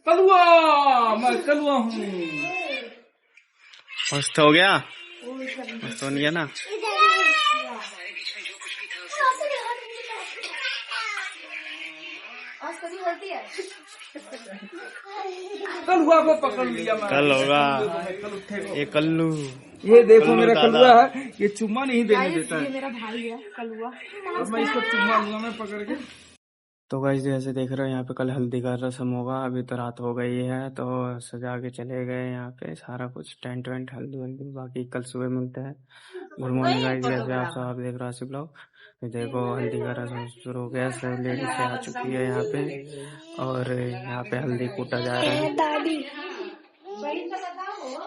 कलुआ, मैं कलुआ हूँ। मस्त हो गया, मस्त बन गया ना। कलुआ को पकड़ लिया मैं। कल होगा ये कल्लू। ये देखो मेरा कलुआ है, ये चुम्मा नहीं देने देता है। ये मेरा भाई है कलुआ। अब मैं इसको चुम्मा लूंगा मैं पकड़ के। तो गाइस जैसे देख रहे हो यहाँ पे कल हल्दी का रस्म होगा। अभी तो रात हो गई है तो सजा के चले गए यहाँ पे सारा कुछ टेंट वेंट हल्दी वल्दी। बाकी कल सुबह मिलते हैं। गुड मॉर्निंग गाइस, जैसे आप सब देख रहे हो आसिफ ब्लॉग। देखो हल्दी का रस्म शुरू हो गया, सब लेडीज से आ चुकी है यहाँ पे और यहाँ पे हल्दी कूटा जा रहा है। दादी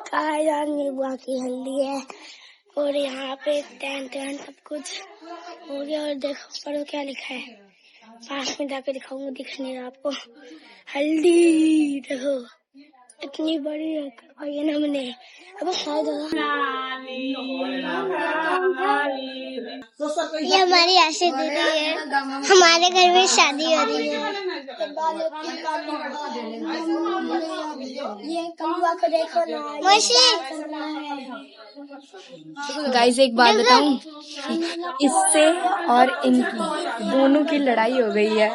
कहा यार मेरी बुआ की हल्दी है और यहाँ पे टेंट वेंट सब कुछ हो गया। और देखो पढ़ो क्या लिखा है, पास में जाके दिखाऊंगा, दिख नहीं रहा आपको। हल्दी देखो इतनी बड़ी है करवाई है ना हमने। अब ये हमारी आशी दीदी है, हमारे घर में शादी हो रही है। ये कलुआ को देखो ना। गाइस एक बात बताऊं, इससे और इनकी दोनों की लड़ाई हो गई है।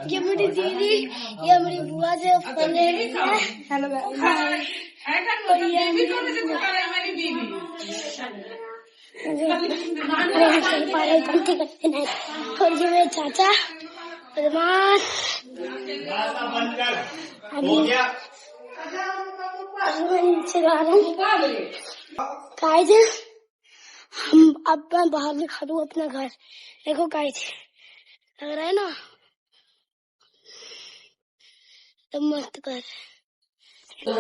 ये मेरी दीदी, ये मेरी बुआ से हेलो और ये मेरे चाचा हम अब मैं बाहर दिखा दूं अपना घर। देखो गाइस लग रहा है ना तो मस्त कर। ये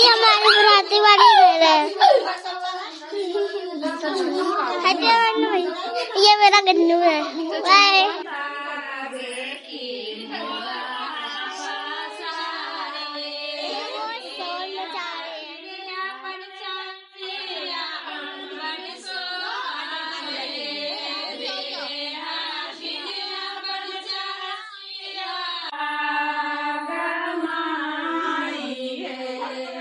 हमारी बुराती वाली घर है। ये मेरा गन्नू है। बाय।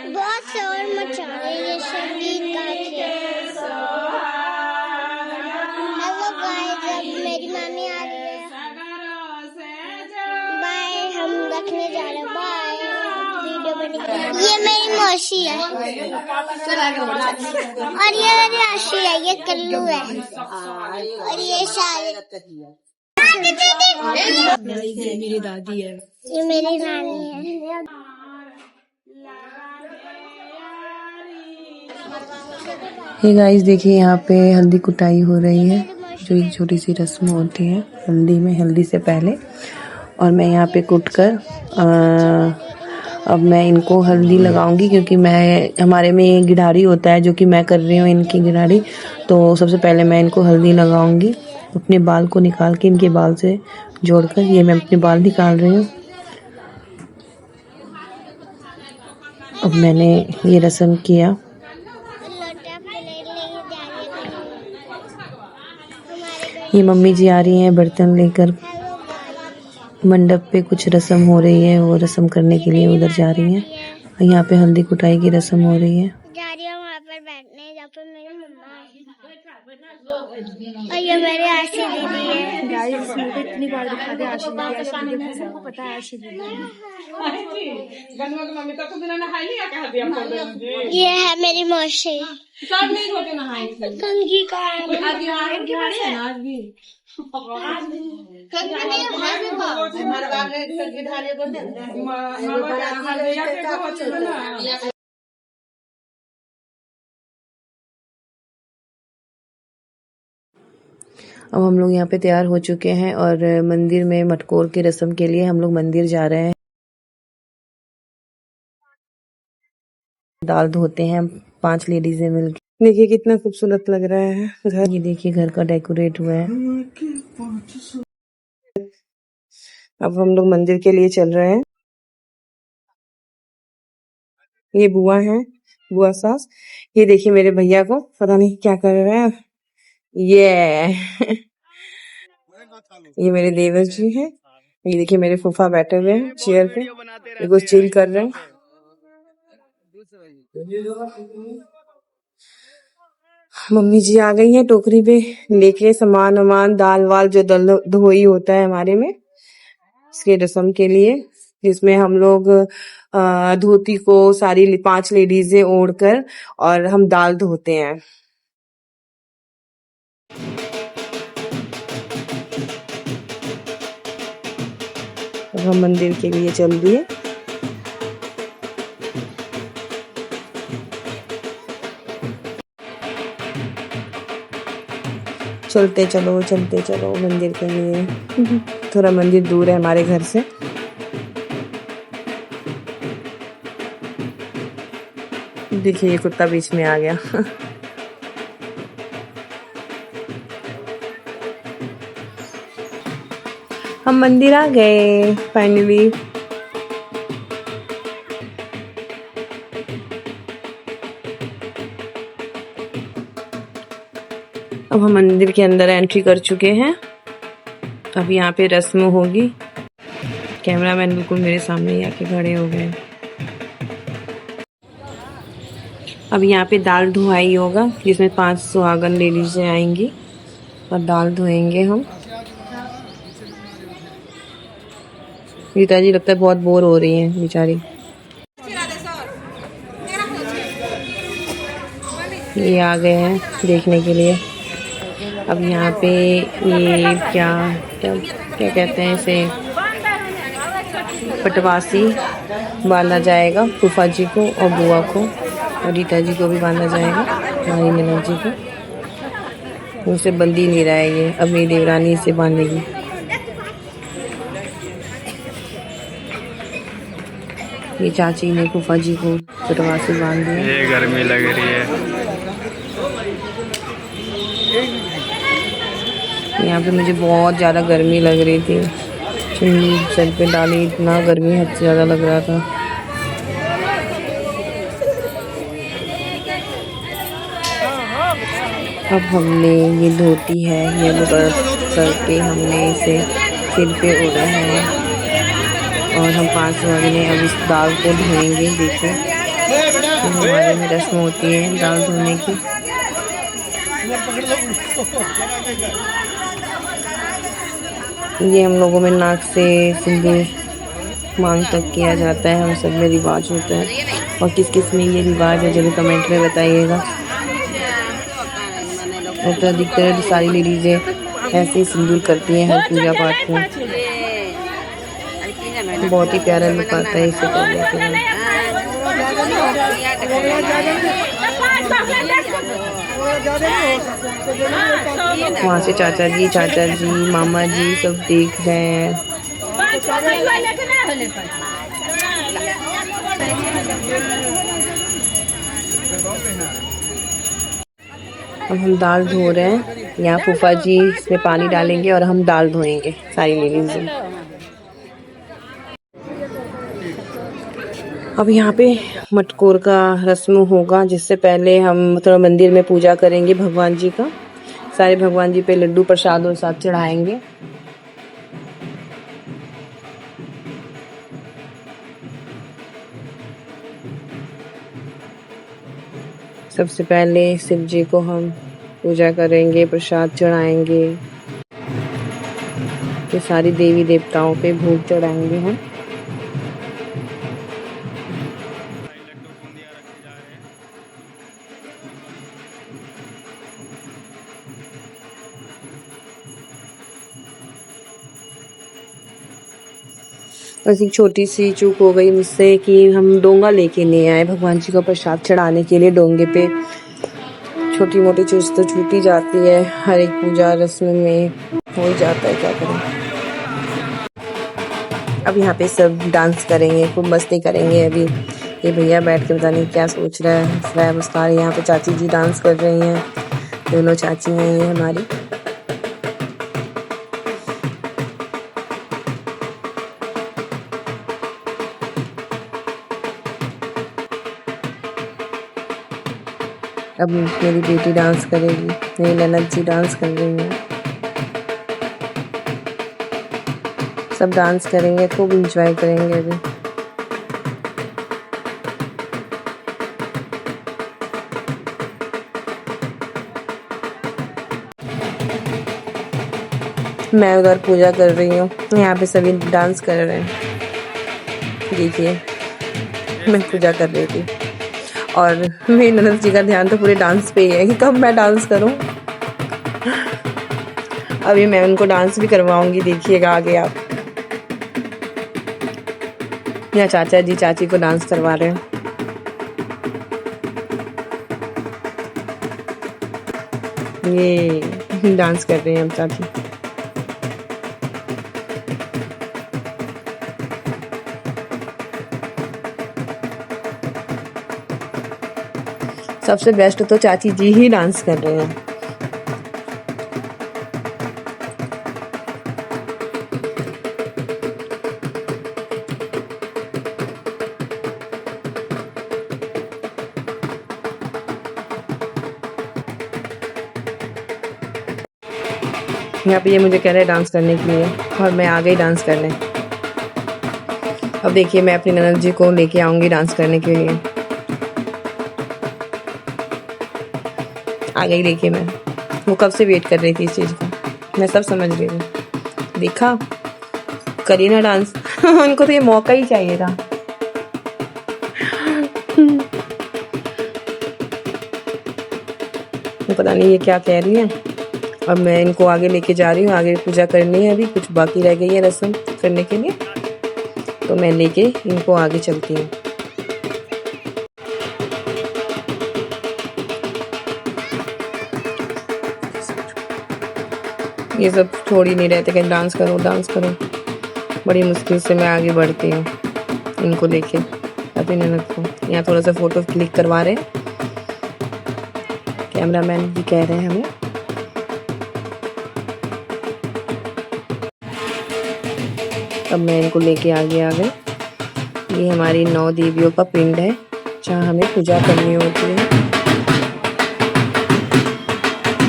बहुत शोर मचा रहे हैं संगीत गाके। हेलो गाइस, अब मेरी मम्मी आ रही है। बाय, हम रखने जा रहे हैं। बाय, वीडियो बनेगी। ये मेरी मौसी है और ये मेरी आशी है। ये कल्लू है और ये शायद मेरी दादी है। ये मेरी नानी है। हे गाइस देखिए यहाँ पे हल्दी कुटाई हो रही है, जो एक छोटी सी रस्म होती है हल्दी में, हल्दी से पहले। और मैं यहाँ पे कुट कर अब मैं इनको हल्दी लगाऊंगी, क्योंकि हमारे में ये गिडारी होता है जो कि मैं कर रही हूँ इनकी गिडारी। तो सबसे पहले मैं इनको हल्दी लगाऊंगी। अपने बाल को निकाल के इनके बाल से जोड़कर ये मैं अपने बाल निकाल रही हूँ। अब मैंने ये रस्म किया। ये मम्मी जी आ रही हैं बर्तन लेकर। मंडप पे कुछ रस्म हो रही है, वो रस्म करने के लिए उधर जा रही हैं। यहाँ पे हल्दी कुटाई की रस्म हो रही है। जा रही है वहाँ पर बैठने, जहाँ पर मेरी मम्मा है। और ये मेरे आशी दीदी है। गाइस मुझे इतनी बार दिखा दे आशी दीदी, सबको पता है आशी दीदी। ये है मेरी मौसी। कंघी का अब हम लोग यहाँ पे तैयार हो चुके हैं और मंदिर में मटकोर की रस्म के लिए हम लोग मंदिर जा रहे हैं। दाल धोते हैं 5 लेडीजें मिलकर। देखिए कितना खूबसूरत लग रहा है घर। ये देखिए घर का डेकोरेट हुआ है। अब हम लोग मंदिर के लिए चल रहे हैं। ये बुआ हैं, बुआ सास। ये देखिए मेरे भैया को, पता नहीं क्या कर रहे हैं। ये ये मेरे देवर जी हैं। ये देखिए मेरे फूफा बैठे हुए हैं चेयर पे, ये कुछ चिल कर रहे हैं। मम्मी जी आ गई हैं टोकरी पे लेके सामान वामान, दाल वाल जो धोई होता है हमारे में इसके रस्म के लिए, जिसमें हम लोग धोती को सारी 5 लेडीजें ओढ़कर और हम दाल धोते हैं। हम मंदिर के लिए चल दिए। चलते चलो मंदिर के लिए। थोड़ा मंदिर दूर है हमारे घर से। देखिए ये कुत्ता बीच में आ गया। हम मंदिर आ गए फाइनली। अब हम मंदिर के अंदर एंट्री कर चुके हैं। अब यहाँ पे रस्म होगी। कैमरामैन बिल्कुल मेरे सामने ही आके खड़े हो गए। अब यहाँ पे दाल धुआई होगा, जिसमें 5 सुहागन लेडीजें आएंगी और दाल धोएंगे हम। रीता जी लगता है बहुत बोर हो रही हैं बेचारी। ये आ गए हैं देखने के लिए। अब यहाँ पे ये क्या कहते हैं इसे, पटवासी बांधा जाएगा फूफा जी को और बुआ को, और रीता जी को भी बांधा जाएगा, हमारी ननद जी को। उनसे बंदी नहीं रहा है ये, अब मेरी देवरानी इसे बांधेगी। ये चाची ने फूफा जी को पटवासी बांध दिया। ये गर्मी लग रही है। यहाँ पे मुझे बहुत ज़्यादा गर्मी लग रही थी, चुन्नी सर पे डाली, इतना गर्मी हद से ज़्यादा लग रहा था। अब हमने ये धोती है येलो कलर करके हमने इसे सिर पे ओढ़ा है और हम 5 ने अब इस दाल को धोएंगे। देखिए हमारे में रस्म होती है दाल धोने की। ये हम लोगों में नाक से सिंदूर मांग तक किया जाता है, हम सब में रिवाज होता है। और किस किस में ये रिवाज है जरूर कमेंट में बताइएगा। और तो अधिकतर सारी लेडीजें ऐसे ही सिंदूर करती हैं हर पूजा पाठ में। बहुत ही प्यारा लुक आता है इसे करने के बाद। वहाँ से चाचा जी मामा जी सब देख रहे हैं। अब हम दाल धो रहे हैं। यहाँ फूफा जी इसमें पानी डालेंगे और हम दाल धोएंगे सारी लेडीज। अब यहाँ पे मटकोर का रस्म होगा, जिससे पहले हम थोड़ा मंदिर में पूजा करेंगे भगवान जी का। सारे भगवान जी पे लड्डू प्रसाद और साथ चढ़ाएंगे। सबसे पहले शिव जी को हम पूजा करेंगे, प्रसाद चढ़ाएंगे। ये सारी देवी देवताओं पे भोग चढ़ाएंगे हम। बस एक छोटी सी चूक हो गई मुझसे कि हम डोंगा लेके नहीं आए भगवान जी का प्रसाद चढ़ाने के लिए। डोंगे पे छोटी मोटी चीज तो छूटी जाती है, हर एक पूजा रस्म में हो ही जाता है, क्या करें। अब यहाँ पे सब डांस करेंगे, खूब मस्ती करेंगे। अभी ये भैया बैठ के पता नहीं क्या सोच रहा है, हंस रहा है मुस्कुरा। यहाँ पे चाची जी डांस कर रही हैं, दोनों चाची हैं ये हमारी। अब मेरी बेटी डांस करेगी, मेरी ननद जी डांस कर रही हैं, सब डांस करेंगे, खूब एंजॉय करेंगे अभी। मैं उधर पूजा कर रही हूँ, यहाँ पे सभी डांस कर रहे हैं। देखिए मैं पूजा कर रही थी और मेरी ननद जी का ध्यान तो पूरे डांस पे ही है कि कब मैं डांस करूँ। अभी मैं उनको डांस भी करवाऊंगी, देखिएगा आगे आप। यहाँ चाचा जी चाची को डांस करवा रहे हैं। ये डांस कर रहे हैं हम चाची। सबसे बेस्ट तो चाची जी ही डांस कर रहे हैं। यहाँ पे ये मुझे कह रहे हैं डांस करने के लिए और मैं आ गई डांस करने। अब देखिए मैं अपनी ननद जी को लेके आऊंगी डांस करने के लिए। आ गई, देखिए मैं, वो कब से वेट कर रही थी इस चीज़ का, मैं सब समझ रही हूँ। देखा, करी ना डांस। उनको तो ये मौका ही चाहिए था। पता नहीं ये क्या कह रही है। अब मैं इनको आगे लेके जा रही हूँ, आगे पूजा करनी है, अभी कुछ बाकी रह गई है रस्म करने के लिए, तो मैं लेके इनको आगे चलती हूँ। ये सब छोड़ ही नहीं रहते कि डांस करो डांस करो। बड़ी मुश्किल से मैं आगे बढ़ती हूँ इनको लेके अपनी ननद को। यहाँ थोड़ा सा फोटो क्लिक करवा रहे हैं, कैमरामैन भी कह रहे हैं हमें। अब मैं इनको लेके आगे आ गई। ये हमारी 9 देवियों का पिंड है जहाँ हमें पूजा करनी होती है।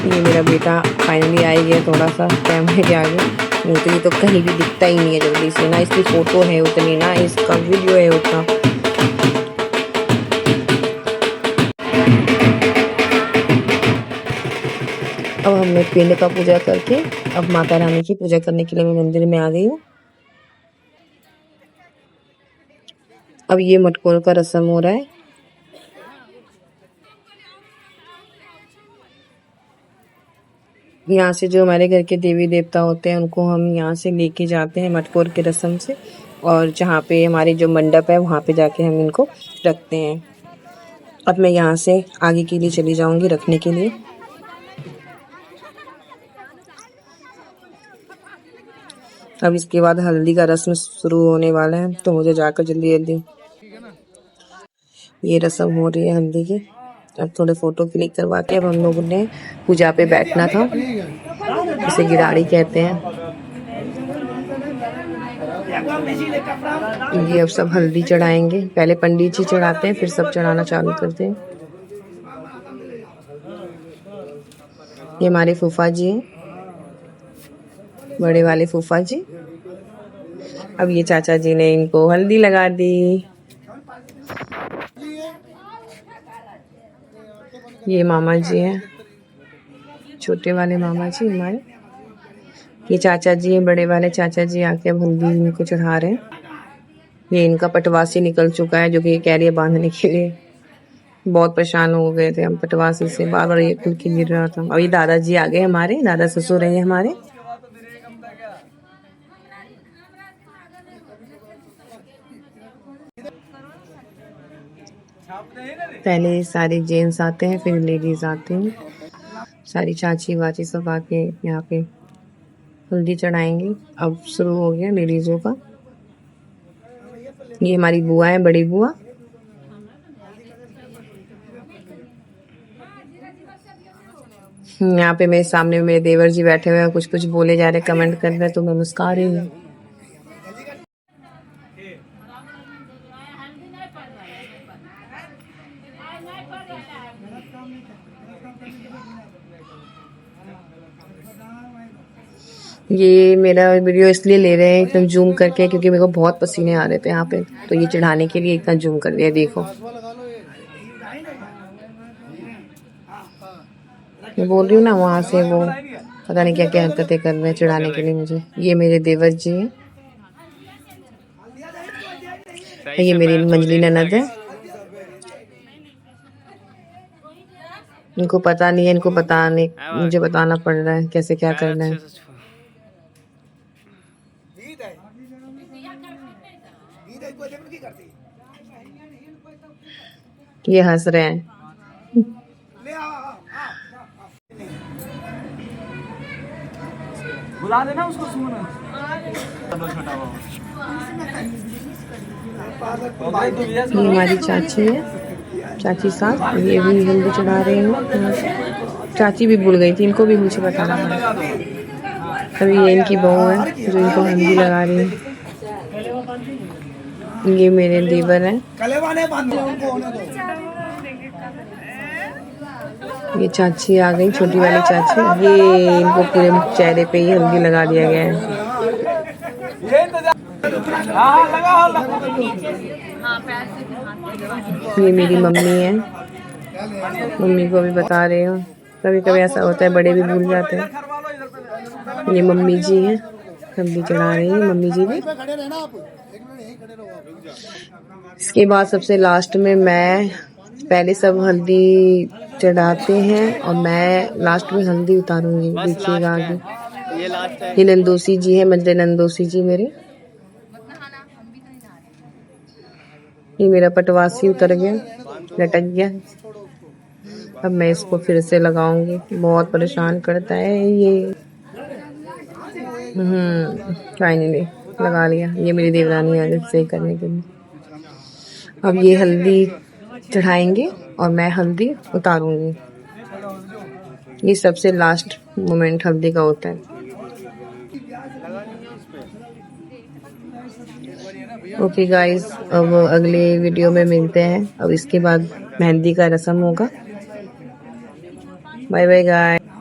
ये मेरा बेटा फाइनली आ गया थोड़ा सा कैमरे के आगे, नहीं तो ये तो कहीं भी दिखता ही नहीं है जल्दी से। ना इसकी फोटो है उतनी, ना इसका वीडियो है उतना। अब हमने पिंड का पूजा करके अब माता रानी की पूजा करने के लिए मैं मंदिर में आ गई हूँ। अब ये मटकोर का रस्म हो रहा है। यहाँ से जो हमारे घर के देवी देवता होते हैं उनको हम यहाँ से लेके जाते हैं मटकोर के रस्म से, और जहाँ पे हमारे जो मंडप है वहाँ पे जाके हम इनको रखते हैं। अब मैं यहाँ से आगे के लिए चली जाऊंगी रखने के लिए। अब इसके बाद हल्दी का रस्म शुरू होने वाला है, तो मुझे जाकर जल्दी जल्दी ये रस्म हो रही है हल्दी की। अब थोड़े फोटो क्लिक करवा के अब हम लोगों ने पूजा पे बैठना था, इसे गिराड़ी कहते हैं। ये अब सब हल्दी चढ़ाएंगे, पहले पंडित जी चढ़ाते हैं फिर सब चढ़ाना चालू करते हैं। ये हमारे फूफा जी हैं, बड़े वाले फूफा जी। अब ये चाचा जी ने इनको हल्दी लगा दी। ये मामा जी हैं, छोटे वाले मामा जी हमारे। ये चाचा जी हैं, बड़े वाले चाचा जी आके अब हल्दी इनको चढ़ा रहे हैं। ये इनका पटवासी निकल चुका है जो कि ये कह रही है बांधने के लिए। बहुत परेशान हो गए थे हम पटवासी से, बार बार ये खुल के गिर रहा था। और ये दादाजी आ गए हमारे, दादा ससुर हैं हमारे। पहले सारे जेंट्स आते हैं फिर लेडीज आते हैं। सारी चाची वाची सब आके यहाँ पे हल्दी चढ़ाएंगे। अब शुरू हो गया लेडीजों का। ये हमारी बुआ है, बड़ी बुआ। यहाँ पे मेरे सामने मेरे देवर जी बैठे हुए हैं, कुछ कुछ बोले जा रहे, कमेंट कर रहे, तो मैं मुस्कुरा रही हूँ। ये मेरा वीडियो इसलिए ले रहे हैं एकदम जूम करके, क्योंकि मेरे को बहुत पसीने आ रहे थे यहाँ पे, तो ये चढ़ाने के लिए इतना जूम कर दिया। देखो मैं बोल रही हूँ ना, वहां से वो पता नहीं क्या क्या हरकतें कर रहे हैं चढ़ाने के लिए मुझे। ये मेरे देवर जी हैं, ये मेरी मंजली ननद है। इनको पता नहीं है, इनको बताने मुझे बताना पड़ रहा है कैसे क्या करना है। ये हंस रहे हैं। बुला देना उसको सुमन। ये हमारी चाची है, चाची साथ ये भी हल्दी चढ़ा रहे हैं। चाची भी भूल गई थी, इनको भी मुझे बताना पड़ा। अभी ये इनकी बहू है जो इनको हल्दी लगा रही है। ये मेरे देवर हैं। ये चाची आ गई, छोटी वाली चाची। ये इनको पूरे चेहरे पे ही हल्दी लगा दिया गया है। ये मेरी मम्मी है, मम्मी को भी बता रही हूँ। कभी कभी ऐसा होता है, बड़े भी भूल जाते हैं। ये मम्मी जी हैं, हल्दी चढ़ा रही है मम्मी जी भी। इसके बाद सबसे लास्ट में मैं, पहले सब हल्दी चढ़ाते हैं और मैं लास्ट में हल्दी उतारूंगी। देखिएगा आगे। ये नंदोसी जी है, मंजले नंदोसी जी मेरे। ये मेरा पटवासी उतर गया, लटक गया। अब मैं इसको फिर से लगाऊंगी, बहुत परेशान करता है ये। फाइनली लगा लिया। ये मेरी देवरानी है सही करने के लिए। अब ये हल्दी चढ़ाएंगे और मैं हल्दी उतारूंगी। ये सबसे लास्ट मोमेंट हल्दी का होता है। ओके गाइस, अब अगले वीडियो में मिलते हैं। अब इसके बाद मेहंदी का रस्म होगा। Bye bye guys.